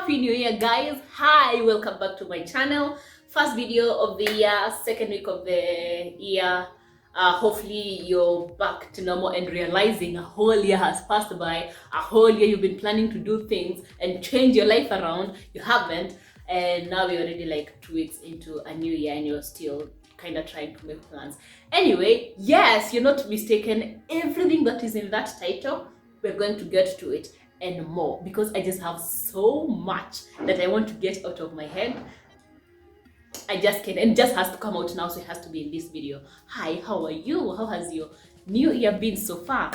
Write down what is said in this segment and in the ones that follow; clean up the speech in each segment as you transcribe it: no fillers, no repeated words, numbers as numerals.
Happy New Year, guys. Hi, welcome back to my channel. First video of the year, second week of the year. Hopefully you're back to normal and realizing a whole year has passed by. A whole year you've been planning to do things and change your life around. You haven't, and now we're already like 2 weeks into a new year and you're still kind of trying to make plans. Anyway, yes, you're not mistaken. Everything that is in that title, we're going to get to it and more, because I just have so much that I want to get out of my head. I just can't, and it just has to come out now, so it has to be in this video. Hi, how are you? How has your new year been so far?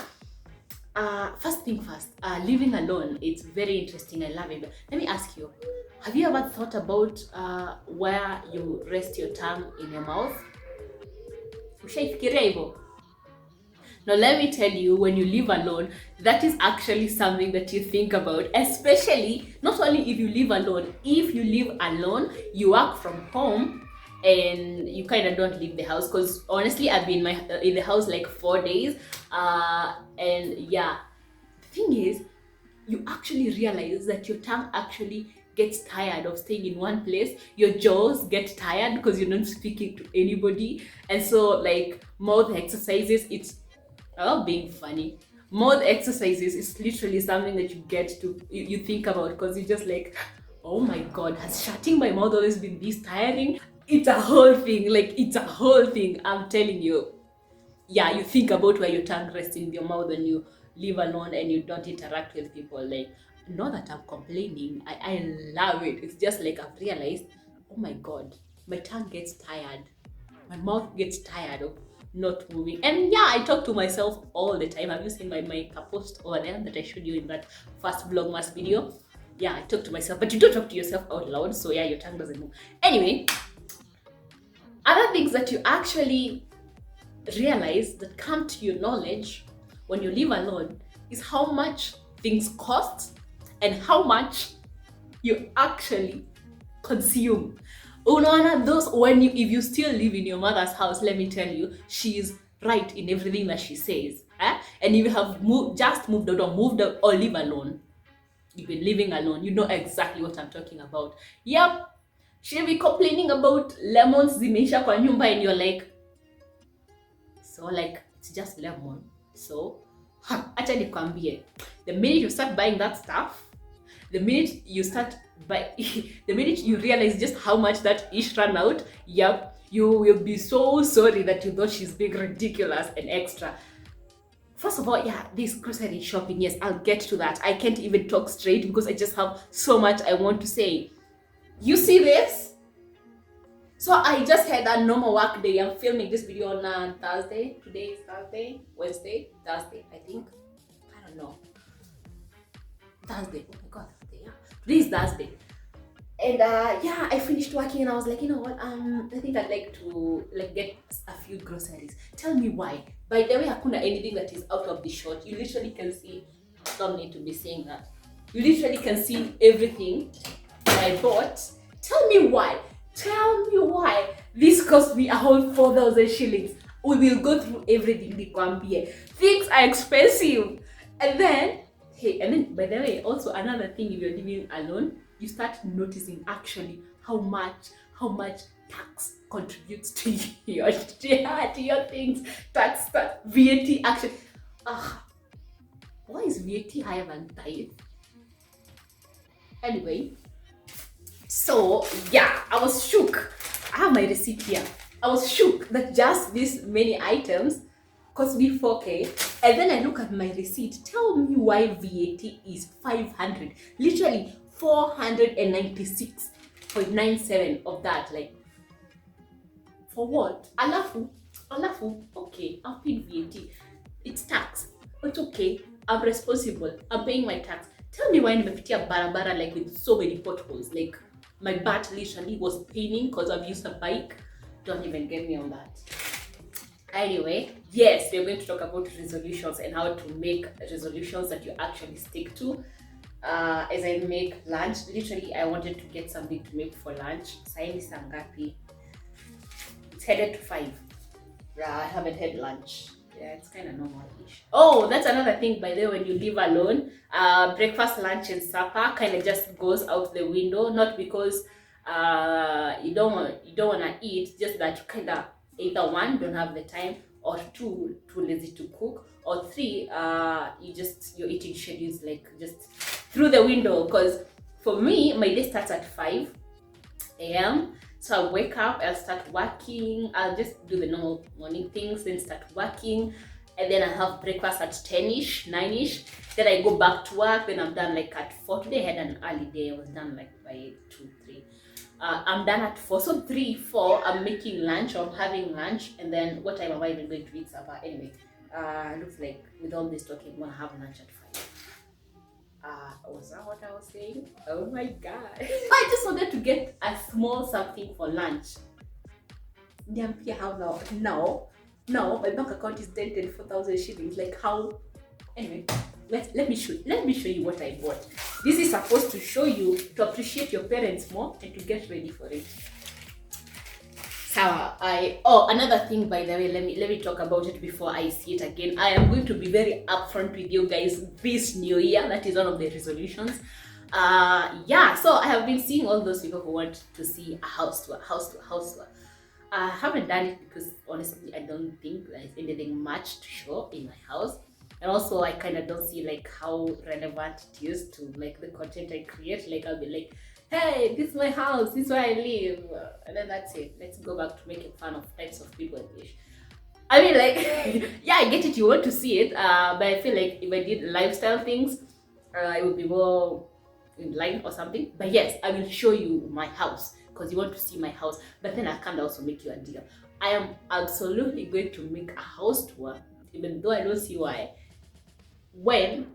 First thing first, living alone, it's very interesting. I love it. But let me ask you, have you ever thought about where you rest your tongue in your mouth? Ushaifikiria hivyo? Now, let me tell you, when you live alone, that is actually something that you think about, especially not only if you live alone. If you live alone, you work from home and you kind of don't leave the house, because honestly, I've been in the house like 4 days. And yeah, the thing is, you actually realize that your tongue actually gets tired of staying in one place. Your jaws get tired because you're not speaking to anybody. And so, like, mouth exercises, it's being funny. Mouth exercises is literally something that you get to, you think about, because you're just like, oh my god, has shutting my mouth always been this tiring? It's a whole thing. Like, it's a whole thing, I'm telling you. Yeah, you think about where your tongue rests in your mouth when you live alone and you don't interact with people. Like, not that I'm complaining, I love it. It's just like I've realized, oh my god, my tongue gets tired, my mouth gets tired of not moving. And yeah, I talk to myself all the time. Have you seen my post over there that I showed you in that first Vlogmas video? Yeah, I talk to myself, but you don't talk to yourself out loud, so yeah, your tongue doesn't move. Anyway, other things that you actually realize that come to your knowledge when you live alone is how much things cost and how much you actually consume. Unaona, those, if you still live in your mother's house, let me tell you, she's right in everything that she says. And if you have just moved out or live alone, you've been living alone, you know exactly what I'm talking about. Yep, she'll be complaining about lemons zimeisha kwa nyumba, and you're like, so like, it's just lemon. So acha nikwambie, the minute you start buying that stuff, the minute you realize just how much that ish ran out, yep, you will be so sorry that you thought she's being ridiculous and extra. First of all, yeah, this grocery shopping, yes, I'll get to that. I can't even talk straight because I just have so much I want to say. You see this? So I just had a normal work day. I'm filming this video on Thursday. Today is Thursday, Thursday, I think. I don't know. Thursday. Oh my god, Thursday. Yeah. Today is Thursday. And yeah, I finished working and I was like, you know what? I think I'd like to get a few groceries. Tell me why. By the way, hakuna anything that is out of the shot. You literally can see. I don't need to be saying that. You literally can see everything that I bought. Tell me why. Tell me why this cost me a whole 4,000 shillings. We will go through everything. Things are expensive. And then by the way, also another thing, if you're living alone, you start noticing actually how much tax contributes to your things. Tax, VAT actually. Why is VAT higher than tithe? Anyway. So yeah, I was shook. I have my receipt here. I was shook that just this many items cost me 4K. And then I look at my receipt. Tell me why VAT is 500. Literally 496.97 of that. Like, for what? Alafu, okay, I've paid VAT. It's tax. It's okay. I'm responsible. I'm paying my tax. Tell me why nimepitia barabara like with so many potholes. Like, my butt literally was paining because I've used a bike. Don't even get me on that. Anyway, yes, we're going to talk about resolutions and how to make resolutions that you actually stick to. As I make lunch, literally I wanted to get something to make for lunch. Saini sangapi. It's headed to 5. I haven't had lunch. Yeah, it's kind of normal-ish. Oh, that's another thing, by the way, when you live alone, breakfast, lunch, and supper kind of just goes out the window. Not because you don't want to eat, just that you kind of either one don't have the time, or two too lazy to cook, or three your eating schedules like just through the window. Because for me, my day starts at 5 a.m. So I'll wake up, I'll start working, I'll just do the normal morning things, then start working, and then I have breakfast at 10ish, 9ish. Then I go back to work, then I'm done like at 4. Today I had an early day, I was done like by 2, 3. I'm done at 4. So 3, 4, I'm making lunch, or I'm having lunch, and then what time am I even going to eat supper? Anyway, looks like with all this talking, I'm gonna have lunch at 5. Was that what I was saying? Oh my god. I just wanted to get a small something for lunch. Niambia how now? No, my bank account is dented 4,000 shillings. Like how? Anyway, let me show you what I bought. This is supposed to show you to appreciate your parents more and to get ready for it. So another thing, by the way, let me talk about it before I see it again. I am going to be very upfront with you guys this new year. That is one of the resolutions. So I have been seeing all those people who want to see a house tour. I haven't done it because honestly I don't think there's anything much to show in my house, and also I kind of don't see like how relevant it is to like the content I create. Like I'll be like, hey, this is my house, this is where I live, and then that's it. Let's go back to making fun of types of people English. I mean, like, yeah, I get it, you want to see it, but I feel like if I did lifestyle things, it would be more in line or something. But yes, I will show you my house because you want to see my house, but then I can't also make you a deal. I am absolutely going to make a house tour, even though I don't see why, when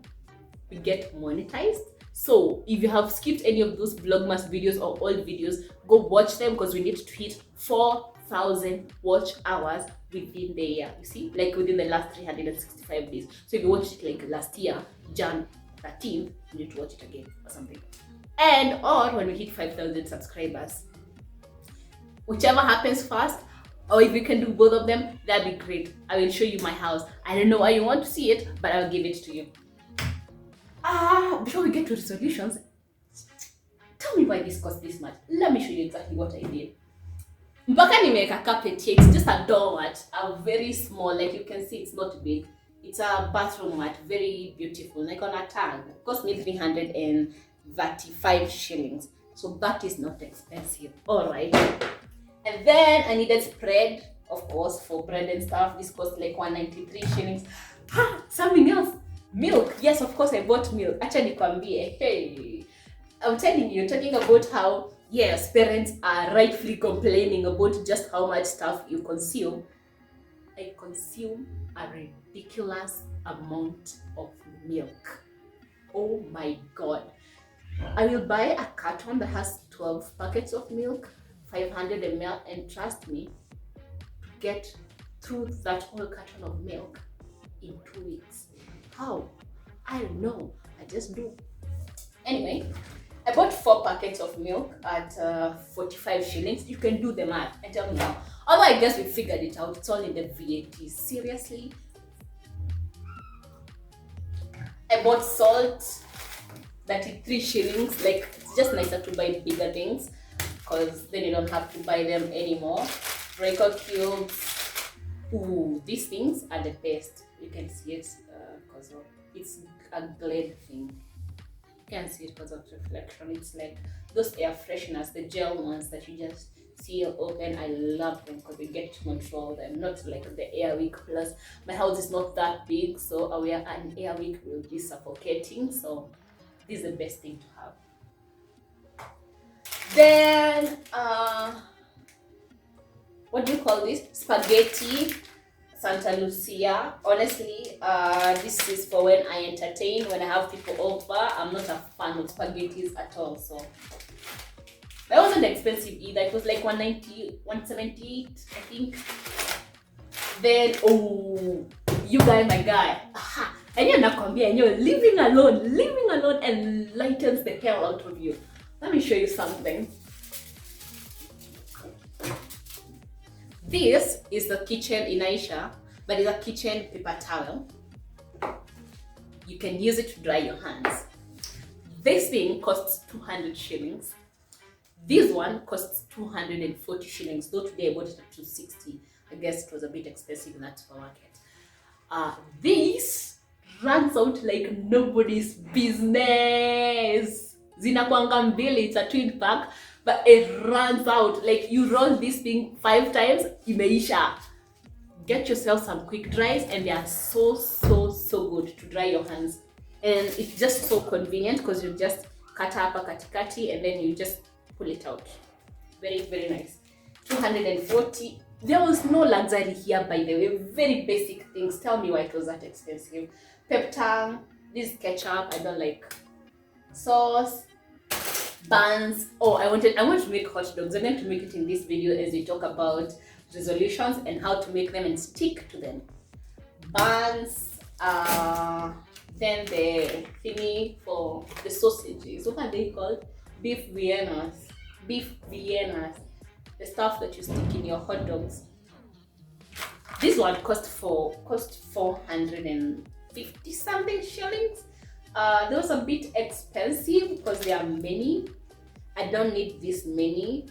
we get monetized. So if you have skipped any of those Vlogmas videos or old videos, go watch them because we need to hit 4,000 watch hours within the year. You see, like within the last 365 days. So if you watched it like last year, Jan 13th, you need to watch it again or something. And or when we hit 5,000 subscribers, whichever happens first, or if you can do both of them, that'd be great. I will show you my house. I don't know why you want to see it, but I'll give it to you. Before we get to resolutions, tell me why this cost this much. Let me show you exactly what I did. Mpaka nimeweka carpet here. It's just a door mat, a very small, like you can see, it's not big. It's a bathroom mat, very beautiful, like on a tag. It cost me 335 shillings. So that is not expensive. Alright. And then I needed spread, of course, for bread and stuff. This cost like 193 shillings. Something else. Milk. Yes, of course I bought milk. Actually, nikwambie, hey, I'm telling you, talking about how, yes, parents are rightfully complaining about just how much stuff you consume. I consume a ridiculous amount of milk. Oh my god. I will buy a carton that has 12 packets of milk, 500 ml, and trust me, to get through that whole carton of milk in 2 weeks. How? I don't know. I just do. Anyway, I bought 4 packets of milk at 45 shillings. You can do the math and tell me now. Although I guess we figured it out. It's all in the VAT. Seriously? I bought salt, 33 shillings. Like, it's just nicer to buy bigger things because then you don't have to buy them anymore. Royco cubes. Ooh, these things are the best. You can see it because it's a glade thing. You can see it because of reflection. It's like those air fresheners, the gel ones that you just seal open. I love them because you get to control them. Not like the Airwick Plus. My house is not that big, so an Airwick will be suffocating. So this is the best thing to have. Then what do you call this? Spaghetti Santa Lucia. Honestly, this is for when I entertain, when I have people over. I'm not a fan of spaghettis at all, so that wasn't expensive either. It was like 190, 178, I think. Then you guy, my guy. And you're not convenient. You're living alone enlightens the hell out of you. Let me show you something. This is the kitchen in Aisha. but it's a kitchen paper towel. You can use it to dry your hands. This thing costs 200 shillings. This one costs 240 shillings, though today I bought it at 260. I guess it was a bit expensive in that supermarket. This runs out like nobody's business. Zinakwanga mbili, it's a twin pack, but it runs out. Like you roll this thing 5 times, imeisha. Get yourself some quick dries, and they are so good to dry your hands. And it's just so convenient because you just cut up a katikati and then you just pull it out. Very nice. 240. There was no luxury here, by the way. Very basic things. Tell me why it was that expensive. Peptang, this is ketchup. I don't like sauce, buns. Oh, I want to make hot dogs. I'm going to make it in this video as we talk about resolutions and how to make them and stick to them. Buns, then the thingy for the sausages. What are they called? Beef Viennas. The stuff that you stick in your hot dogs. This one cost 450 something shillings. They was a bit expensive because there are many. I don't need this many.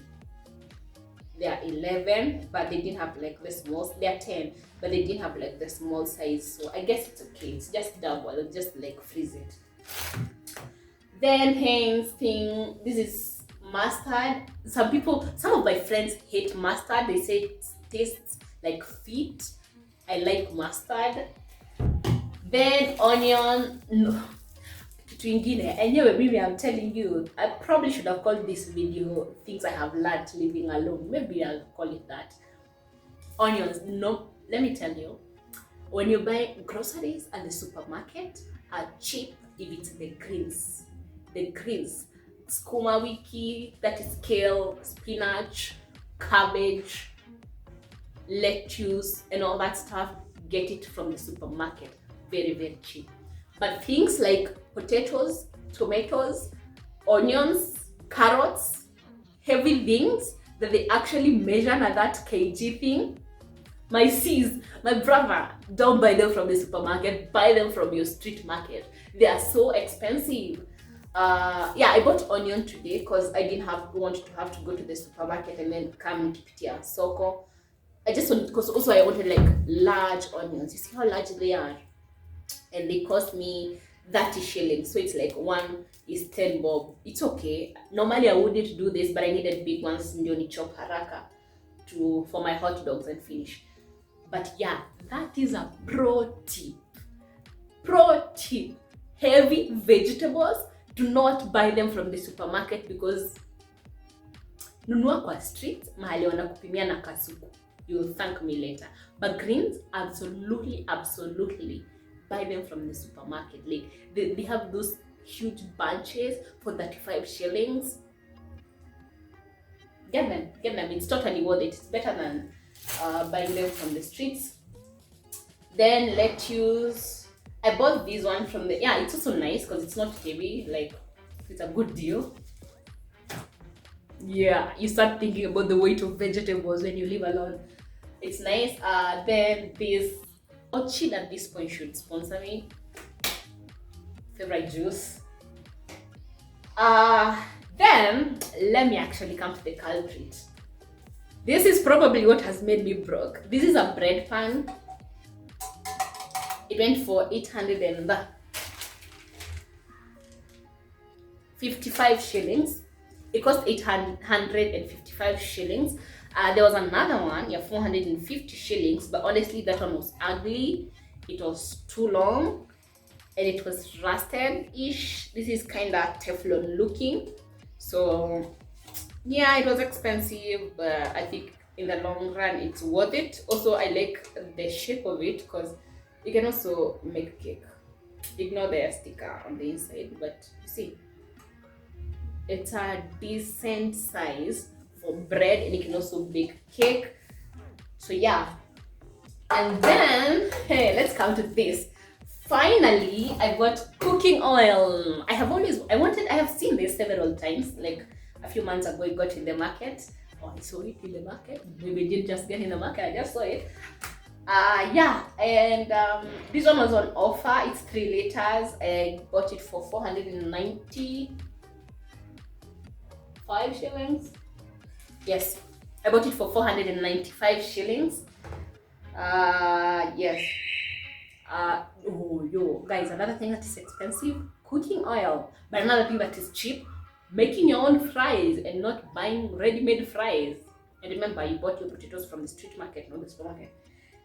There are 11, but they didn't have like the small. There are 10, but they didn't have like the small size. So I guess it's okay. It's just double. I'll just like freeze it. Then Heinz thing. This is mustard. Some of my friends hate mustard. They say it tastes like feet. I like mustard. Then onion. No. Anyway, maybe I'm telling you, I probably should have called this video things I have learned living alone. Maybe I'll call it that. Onions. No, let me tell you, when you buy groceries at the supermarket are cheap if it's the greens. Skuma wiki, that is kale, spinach, cabbage, lettuce, and all that stuff. Get it from the supermarket. Very cheap. But things like potatoes, tomatoes, onions, carrots, heavy things that they actually measure at that kg thing. My brother, don't buy them from the supermarket. Buy them from your street market. They are so expensive. I bought onion today because I didn't want to have to go to the supermarket and then come to Pitia Soko. I just wanted, because also I wanted like large onions. You see how large they are? And they cost me 30 shillings. So it's like one is 10 bob. It's okay. Normally I wouldn't do this, but I needed big ones ndio ni chop haraka for my hot dogs and finish. But yeah, that is a pro tip. Heavy vegetables, do not buy them from the supermarket because nunua kwa street mahali wanakupimia na kasuku. You will thank me later. But greens, absolutely buy them from the supermarket. Like they have those huge bunches for 35 shillings. Get them. It's totally worth it. It's better than buying them from the streets. Then lettuce. I bought this one from it's also nice because it's not heavy. Like it's a good deal. Yeah, you start thinking about the weight of vegetables when you live alone. It's nice. Then this Orchid at this point should sponsor me. Favorite juice. Then let me actually come to the culprit. This is probably what has made me broke. This is a bread pan. It went for 855 shillings. It cost 855 shillings. There was another one, 450 shillings, but honestly that one was ugly. It was too long and it was rusted-ish. This is kind of Teflon looking. So yeah, it was expensive, but I think in the long run it's worth it. Also, I like the shape of it because you can also make cake. Ignore the sticker on the inside, but you see, it's a decent size for bread, and you can also bake cake. So yeah, and then let's come to this. Finally, I got cooking oil. I have seen this several times. Like a few months ago, it got in the market. Oh, I saw it in the market. Maybe it didn't just get in the market, I just saw it. Yeah, and this one was on offer. It's 3 liters. I bought it for 495 shillings. Yes, I bought it for 495 shillings. Yes. Oh, yo, guys, another thing that is expensive, cooking oil. But another thing that is cheap, making your own fries and not buying ready-made fries. And remember, you bought your potatoes from the street market, not the supermarket.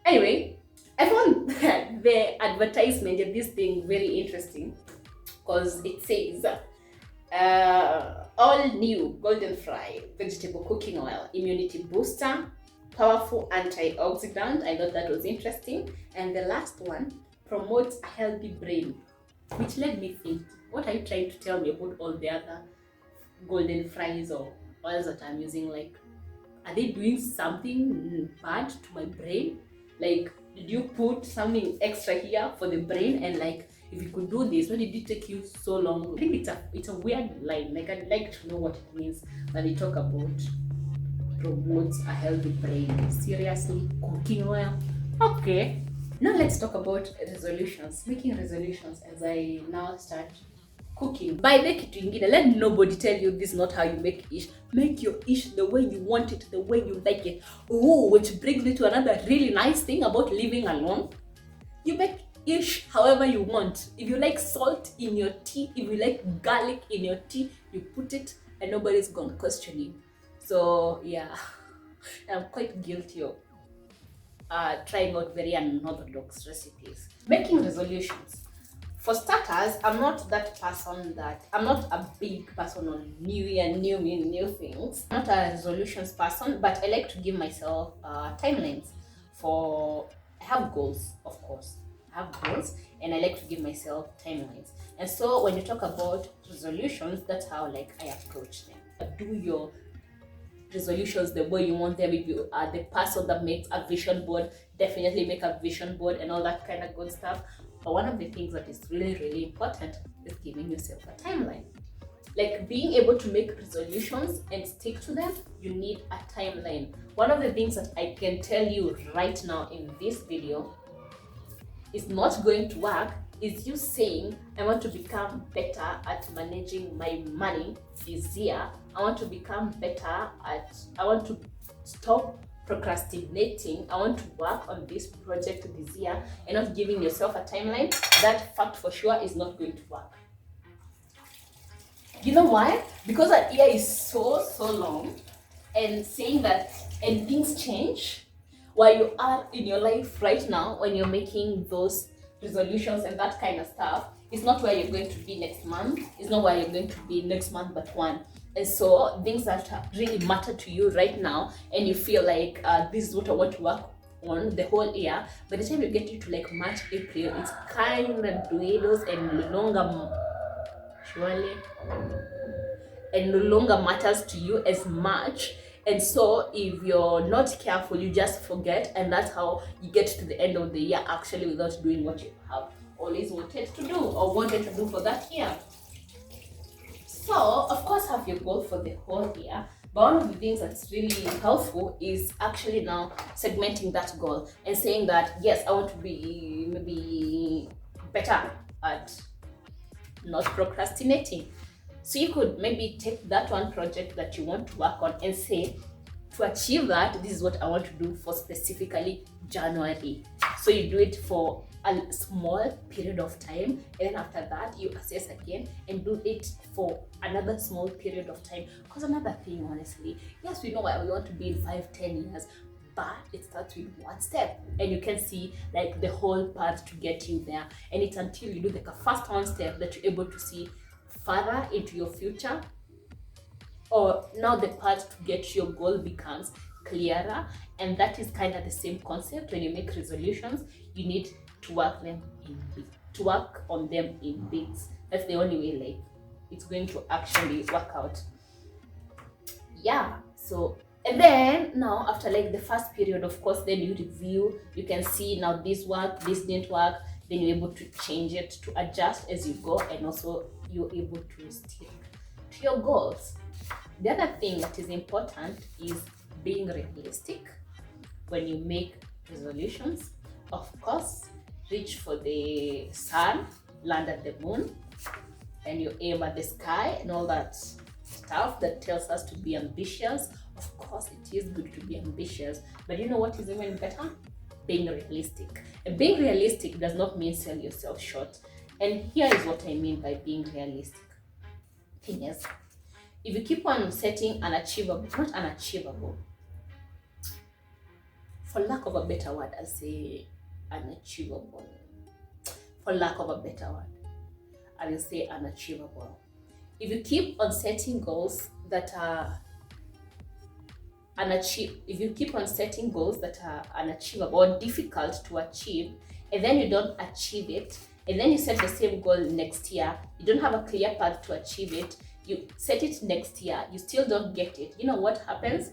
Anyway, I found the advertisement of this thing very interesting because it says all new golden fry vegetable cooking oil, immunity booster, powerful antioxidant. I thought that was interesting. And the last one, promotes a healthy brain, which led me think, what are you trying to tell me about all the other golden fries or oils that I'm using? Like, are they doing something bad to my brain? Like, did you put something extra here for the brain? And like, if you could do this, why did it take you so long? I think it's a weird line. Like, I'd like to know what it means when they talk about promotes a healthy brain. Seriously, cooking oil? Okay. Now let's talk about resolutions. Making resolutions as I now start cooking. By the kitu ingine, let nobody tell you this is not how you make ish. Make your ish the way you want it, the way you like it. Oh, which brings me to another really nice thing about living alone. You make ish however you want. If you like salt in your tea, if you like garlic in your tea, you put it and nobody's gonna question you. So yeah, I'm quite guilty of trying out very unorthodox recipes. Making resolutions. For starters, I'm not a big person on New Year, new me, new things. I'm not a resolutions person, but I like to give myself timelines for, I have goals, of course. I have goals and I like to give myself timelines. And so when you talk about resolutions, that's how like I approach them. Do your resolutions the way you want them. If you are the person that makes a vision board, definitely make a vision board and all that kind of good stuff. But one of the things that is really, really important is giving yourself a timeline. Like being able to make resolutions and stick to them, you need a timeline. One of the things that I can tell you right now in this video is not going to work is you saying, I want to become better at managing my money this year. I want to become better at, I want to stop procrastinating. I want to work on this project this year, and not giving yourself a timeline. That fact for sure is not going to work. You know why? Because a year is so long, and saying that, and things change where you are in your life right now when you're making those resolutions and that kind of stuff. It's not where you're going to be next month. It's not where you're going to be next month but one. And so things that really matter to you right now, and you feel like this is what I want to work on the whole year, by the time you get into like March, April, it's kind of dwindles and no longer surely and no longer matters to you as much. And so if you're not careful, you just forget, and that's how you get to the end of the year actually without doing what you have always wanted to do or wanted to do for that year. So of course have your goal for the whole year, but one of the things that's really helpful is actually now segmenting that goal and saying that yes, I want to be maybe better at not procrastinating. So you could maybe take that one project that you want to work on and say, to achieve that, this is what I want to do for specifically January. So you do it for a small period of time, and then after that you assess again and do it for another small period of time. Because another thing, honestly, yes, we know where we want to be in 5-10 years, but it starts with one step, and you can see like the whole path to get you there. And it's until you do like a first one step that you're able to see further into your future, or now the path to get your goal becomes clearer. And that is kind of the same concept. When you make resolutions, you need to work on them in bits. That's the only way like it's going to actually work out. Yeah. So, and then now after like the first period, of course, then you review. You can see now this worked, this didn't work. Then you're able to change it, to adjust as you go, and also you're able to stick to your goals. The other thing that is important is being realistic when you make resolutions. Of course, reach for the sun, land at the moon, and you aim at the sky and all that stuff that tells us to be ambitious. Of course, it is good to be ambitious, but you know what is even better? Being realistic. And being realistic does not mean sell yourself short. And here is what I mean by being realistic. Thing is, if you keep on setting unachievable, not unachievable, for lack of a better word, I'll say unachievable. For lack of a better word, I will say unachievable. If you keep on setting goals that are if you keep on setting goals that are unachievable or difficult to achieve, and then you don't achieve it, and then you set the same goal next year, you don't have a clear path to achieve it, you set it next year, you still don't get it, you know what happens?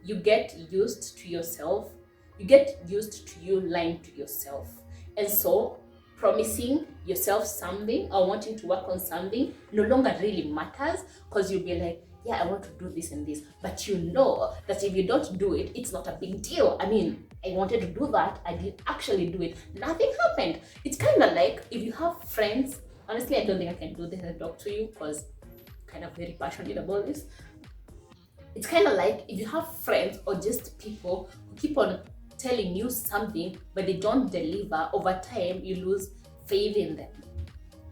You get used to yourself, you get used to you lying to yourself. And so promising yourself something or wanting to work on something no longer really matters, because you'll be like, yeah, I want to do this and this, but you know that if you don't do it, it's not a big deal. I mean, I wanted to do that, I did actually do it, nothing happened. It's kind of like if you have friends, honestly, I don't think I can do this and talk to you because I'm kind of very passionate about this. It's kind of like if you have friends or just people who keep on telling you something but they don't deliver, over time you lose faith in them.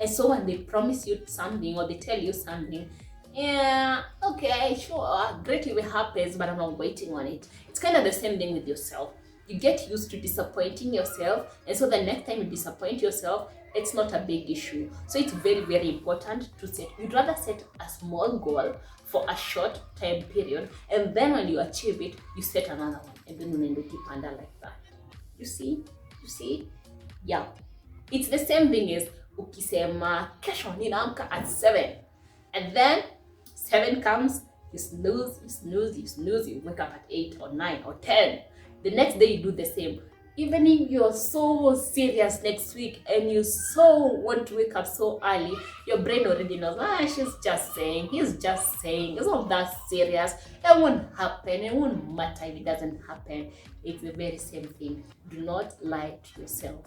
And so when they promise you something or they tell you something, yeah, okay, sure, great if it happens, but I'm not waiting on it. It's kind of the same thing with yourself. You get used to disappointing yourself, and so the next time you disappoint yourself, it's not a big issue. So it's very, very important to set, you'd rather set a small goal for a short time period, and then when you achieve it, you set another one, and then you keep under like that. You see? Yeah. It's the same thing as ukisema kesho ninaamka at 7, and then 7 comes, you snooze, you wake up at 8 or 9 or 10. The next day you do the same. Even if you're so serious next week and you so want to wake up so early, your brain already knows, he's just saying, it's not that serious, it won't happen, it won't matter if it doesn't happen. It's the very same thing. Do not lie to yourself.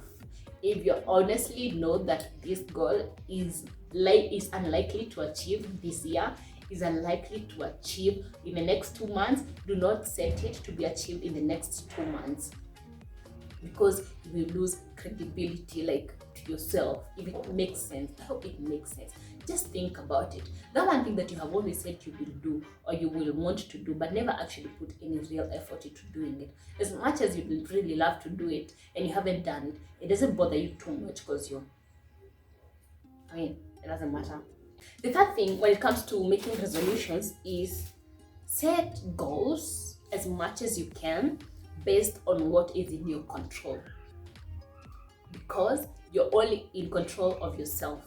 If you honestly know that this goal is unlikely to achieve this year, is unlikely to achieve in the next 2 months, do not set it to be achieved in the next 2 months, because you will lose credibility, like, to yourself. If it makes sense, I hope it makes sense. Just think about it. That one thing that you have always said you will do or you will want to do, but never actually put any real effort into doing it. As much as you would really love to do it and you haven't done it, it doesn't bother you too much because it doesn't matter. The third thing when it comes to making resolutions is set goals as much as you can based on what is in your control, because you're only in control of yourself,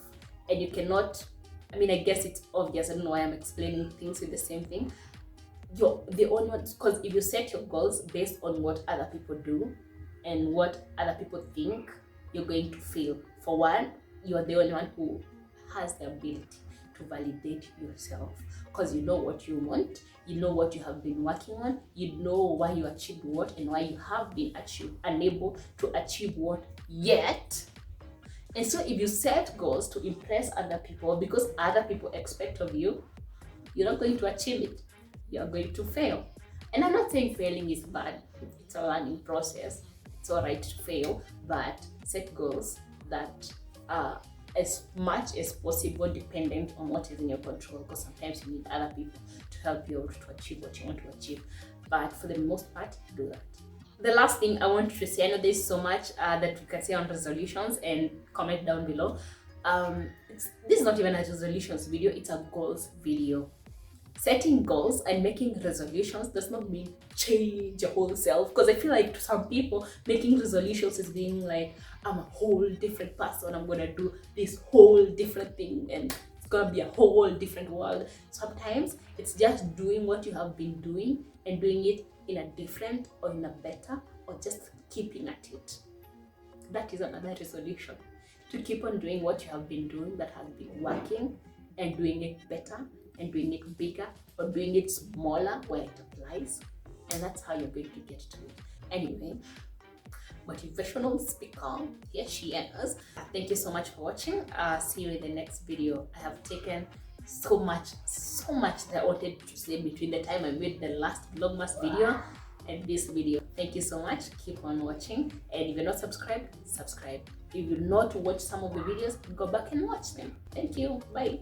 and you cannot, I guess it's obvious, I don't know why I'm explaining things with the same thing. You're the only one, because if you set your goals based on what other people do and what other people think, you're going to fail. For one, you're the only one who has the ability to validate yourself, because you know what you want, you know what you have been working on, you know why you achieved what and why you have been unable to achieve what yet. And so if you set goals to impress other people because other people expect of you, you're not going to achieve it. You're going to fail. And I'm not saying failing is bad. It's a learning process. It's all right to fail, but set goals that are as much as possible dependent on what is in your control, because sometimes you need other people to help you to achieve what you want to achieve. But for the most part, do that. The last thing I want to say, I know there's so much that you can say on resolutions, and comment down below. This is not even a resolutions video, it's a goals video. Setting goals and making resolutions does not mean change your whole self, because I feel like to some people making resolutions is being like, I'm a whole different person, I'm gonna do this whole different thing and it's gonna be a whole different world. Sometimes it's just doing what you have been doing and doing it in a different or in a better, or just keeping at it. That is another resolution, to keep on doing what you have been doing that has been working, and doing it better and doing it bigger, or doing it smaller where it applies, and that's how you're going to get to it. Anyway, motivational speaker. Here she is. Thank you so much for watching. See you in the next video. I have taken so much that I wanted to say between the time I made the last vlogmas video and this video. Thank you so much. Keep on watching, and if you're not subscribed, subscribe. If you've not watched some of the videos, go back and watch them. Thank you. Bye.